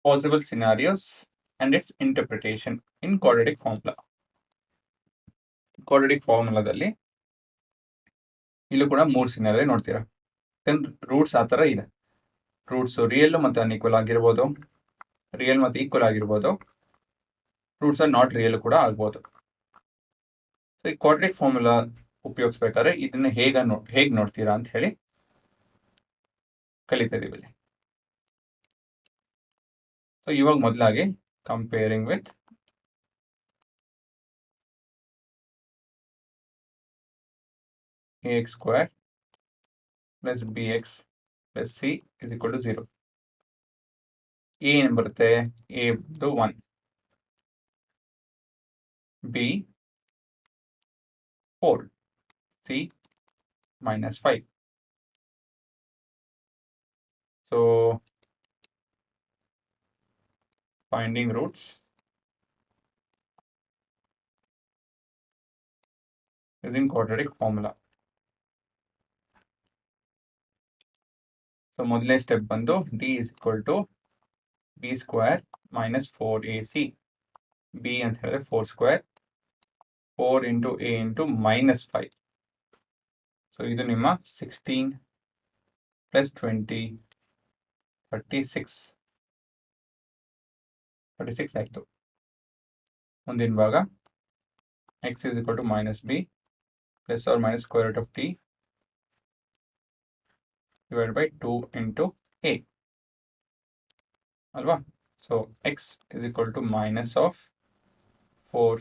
possible scenarios and its interpretation in quadratic formula. Quadratic ಫಾರ್ಮುಲಾದಲ್ಲಿ ಇಲ್ಲೂ ಕೂಡ 3 ಸಿನಾರಿಯೋ ನೋಡ್ತೀರಾ. ರೂಟ್ಸ್ ಆ ಥರ ಇದೆ. ರೂಟ್ಸ್ ರಿಯಲ್ ಮತ್ತು ಅನ್ಈಕ್ವಲ್ ಆಗಿರ್ಬೋದು, ರಿಯಲ್ ಮತ್ತು ಈಕ್ವಲ್ ಆಗಿರ್ಬೋದು, ರೂಟ್ಸ್ ಆರ್ ನಾಟ್ ರಿಯಲ್ ಕೂಡ ಆಗ್ಬೋದು. ಸೊ ಈ ಕ್ವಾಡ್ರಾಟಿಕ್ ಫಾರ್ಮುಲಾ ಉಪಯೋಗಿಸ್ಬೇಕಾದ್ರೆ ಇದನ್ನ ಹೇಗೆ ನೋಡ್ತೀರಾ ಅಂತ ಹೇಳಿ ಕಲಿತಾ ಇದೀವಿ ಇಲ್ಲಿ. ಸೊ ಇವಾಗ ಮೊದಲಾಗಿ comparing with ax square plus bx plus c is equal to 0. a ಏನು ಬರುತ್ತೆ? a 1, b 4, c -5. So finding roots using quadratic formula. So ಮೊದಲನೇ ಸ್ಟೆಪ್ ಬಂದು d is equal to b square minus 4ac. b ಅಂತ ಹೇಳಿದ್ರೆ 4 square, 4 into a into -5. So ಇದು ನಿಮ್ಮ 16 plus 20 36 ಆಯಿತು. ಮುಂದಿನ ಭಾಗ x is equal to -b plus or minus square root of t divided by 2 into a. ಅಲ್ವಾ? So x is equal to minus of 4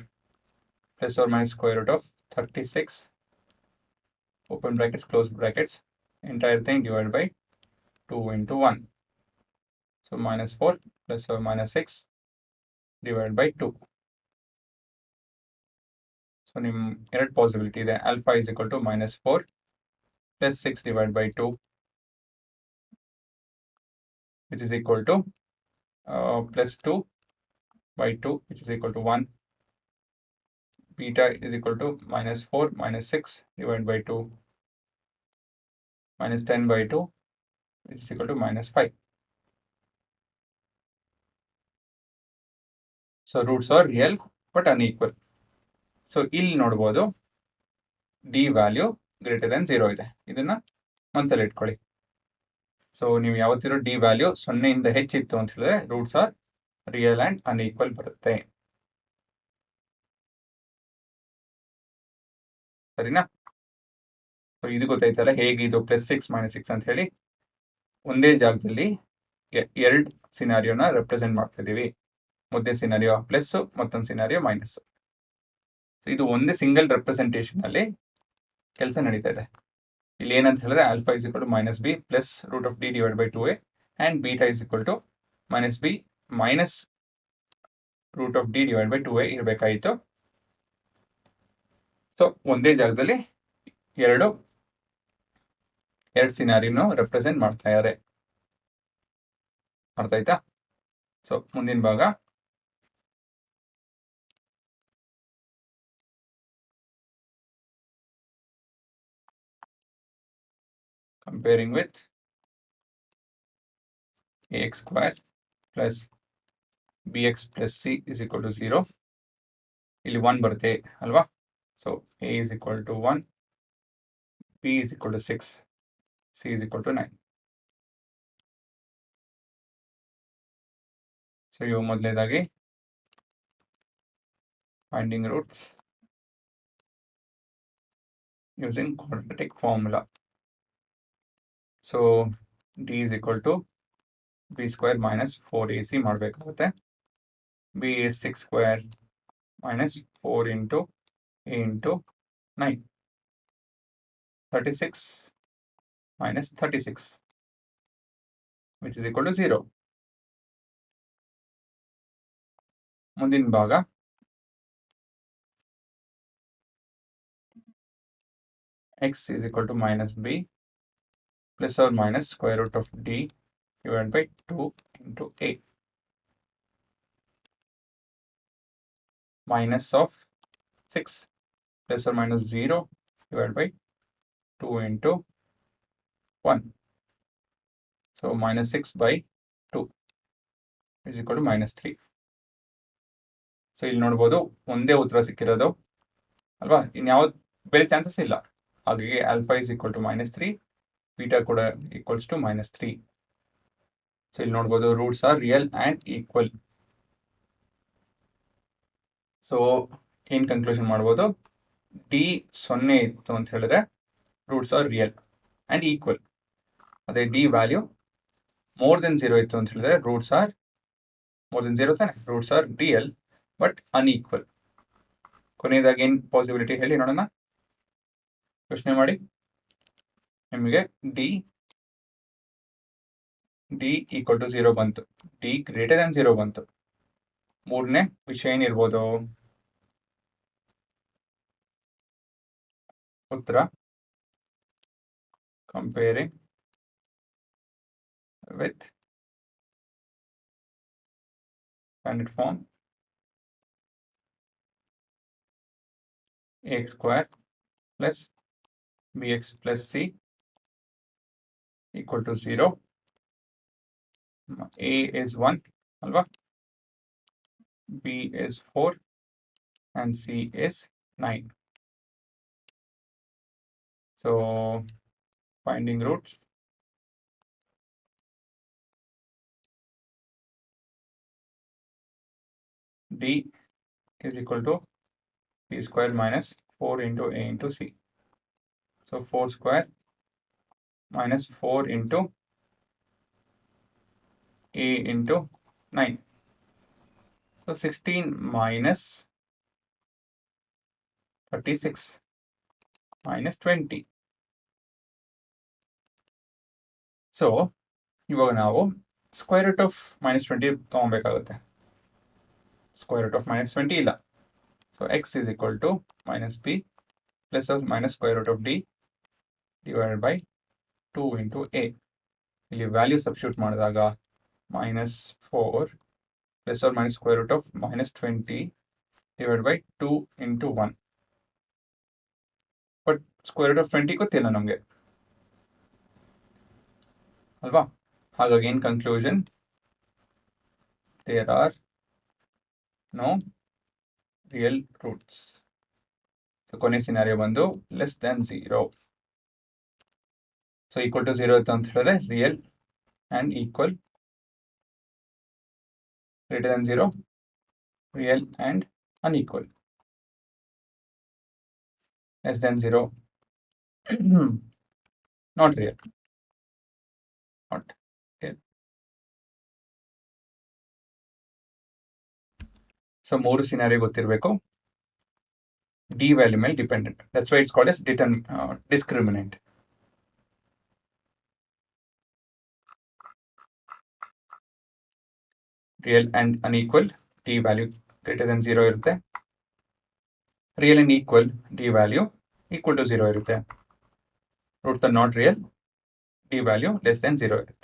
plus or minus square root of 36 open brackets close brackets entire thing divided by 2 into 1. So -4 plus or minus 6 divided by 2. So ನಿಮ್ಮ ಎರಡು possibility ಇದೆ. alpha is equal to -4 plus 6 divided by 2 which is equal to plus 2 by 2 which is equal to 1. Beta is equal to -4 minus 6 divided by 2 minus 10 by 2 which is equal to -5. So roots are real but unequal. So ಇಲ್ಲಿ ನೋಡ್ಬೋದು D value greater than 0 ಇದೆ. ಇದನ್ನ ಮನಸ್ಸಲ್ಲಿ ಇಟ್ಕೊಳ್ಳಿ. So ನೀವು ಯಾವತ್ತಿರೋ D value 0ಇಂದ ಹೆಚ್ಚಿತ್ತು ಅಂತ ಹೇಳಿದ್ರೆ roots are real and unequal ಬರುತ್ತೆ. ಸರಿನಾ? ಸೊ ಇದು ಗೊತ್ತಾಯ್ತಲ್ಲ ಹೇಗೆ ಇದು +6 -6 ಅಂತ ಹೇಳಿ ಒಂದೇ ಜಾಗದಲ್ಲಿ ಎರಡು ಸಿನಾರಿಯೋನ ರೆಪ್ರೆಸೆಂಟ್ ಮಾಡ್ತಾ ಇದೀವಿ. ಮೊದಲನೇ ಸಿನಾರಿಯೋ ಪ್ಲಸ್, ಮತ್ತೊಂದು ಸಿನಾರಿಯೋ ಮೈನಸ್. ಇದು ಒಂದೇ ಸಿಂಗಲ್ ರೆಪ್ರೆಸೆಂಟೇಷನ್ ಅಲ್ಲಿ ಕೆಲಸ ನಡೀತಾ ಇದೆ. ಇಲ್ಲಿ ಏನಂತ ಹೇಳಿದ್ರೆ alpha is equal to -b plus root of D divide by 2a and beta is equal to -b minus root of D divide by 2a ಇರಬೇಕಾಯಿತು. ಸೊ ಒಂದೇ ಜಾಗದಲ್ಲಿ ಎರಡು ಸಿನಾರಿನೋ ರೆಪ್ರೆಸೆಂಟ್ ಮಾಡ್ತಾ ಇದ್ದಾರೆ. ಅರ್ಥ ಆಯ್ತಾ? ಸೊ ಮುಂದಿನ ಭಾಗ comparing with ax square plus bx plus c is equal to 0. ಇಲ್ಲಿ 1 ಬರುತ್ತೆ ಅಲ್ವಾ? So a is equal to 1, b is equal to 6, c is equal to 9. So ಇವು ಮೊದಲನೇದಾಗಿ finding roots using quadratic formula. So d is equal to b square minus 4ac ಮಾಡಬೇಕಾಗುತ್ತೆ. b is 6 square minus 4 into a into 9. 36 minus 36 which is equal to 0. ಮುಂದಿನ ಭಾಗ x is equal to -b plus or minus square root of d divided by 2 into a minus of 6 plus or minus 0 divided by 2 into 1. So minus 6 by 2. Is equal to -3. So ಇಲ್ಲಿ ನೋಡ್ಬೋದು ಒಂದೇ ಉತ್ತರ ಸಿಕ್ಕಿರೋದು ಅಲ್ವಾ, ಇನ್ಯಾವ ಬೇರೆ chances ಇಲ್ಲ. ಹಾಗಾಗಿ alpha is equal to -3, beta ಕೂಡ ಈಕ್ವಲ್ಸ್ ಟು -3. ಸೊ ಇಲ್ಲಿ ನೋಡ್ಬೋದು roots are real and equal. So ಏನು ಕನ್ಕ್ಲೂಷನ್ ಮಾಡ್ಬೋದು, ಡಿ 0 ಇತ್ತು ಅಂತ ಹೇಳಿದ್ರೆ roots are real and equal. ಅದೇ ಡಿ ವ್ಯಾಲ್ಯೂ ಮೋರ್ ದೆನ್ 0 ಇತ್ತು ಅಂತ ಹೇಳಿದ್ರೆ ರೂಟ್ಸ್ ಆರ್ ಮೋರ್ ದೆನ್ 0 ತಾನೆ, roots are real but unequal. ಕೊನೆಯದಾಗಿ ಏನು ಪಾಸಿಬಿಲಿಟಿ ಹೇಳಿ ನೋಡೋಣ, ಯೋಚನೆ ಮಾಡಿ. ನಿಮಗೆ ಡಿ ಈಕ್ವಲ್ ಟು 0 ಬಂತು, ಡಿ ಗ್ರೇಟರ್ ದ್ಯಾನ್ 0 ಬಂತು. ಮೂರನೇ ವಿಷಯ ಏನಿರ್ಬೋದು, ಉತ್ತರ comparing with standard form ax square plus bx plus c equal to 0. a is 1 alva, b is 4 and c is 9. So finding roots, d is equal to b square minus 4 into a into c. So 4 square minus 4 into a into 9. So 16 minus 36 minus 20. So ಇವಾಗ ನಾವು square root of -20 ತೊಗೊಬೇಕಾಗುತ್ತೆ. Square root of -20 ಇಲ್ಲ. So x is equal to -b plus minus square root of D divided by 2 into a. ಇಲ್ಲಿ value substitute ಮಾಡಿದಾಗ -4 plus minus square root of -20 divide by 2 into 1. But square root of 20 ಗೊತ್ತಿಲ್ಲ ನಮಗೆ ಅಲ್ವಾ. ಹಾಗಾಗಿ in conclusion, there are no real roots. So ಕೊನೆ scenario ಬಂದು less than 0. So equal to 0 ಇತ್ತು ಅಂತ ಹೇಳಿದ್ರೆ real and equal, greater than 0 real and unequal, less than 0 not real, not real. So 3 scenario ಗೊತ್ತಿರಬೇಕು. ಡಿ ವ್ಯಾಲ್ಯೂ ಮೇಲೆ dependent, that's why it's called as discriminant. Real and unequal, D value greater than 0 ಇರುತ್ತೆ. Real and equal, D value equal to 0 ಇರುತ್ತೆ. Roots are not real, D value less than 0 ಇರುತ್ತೆ.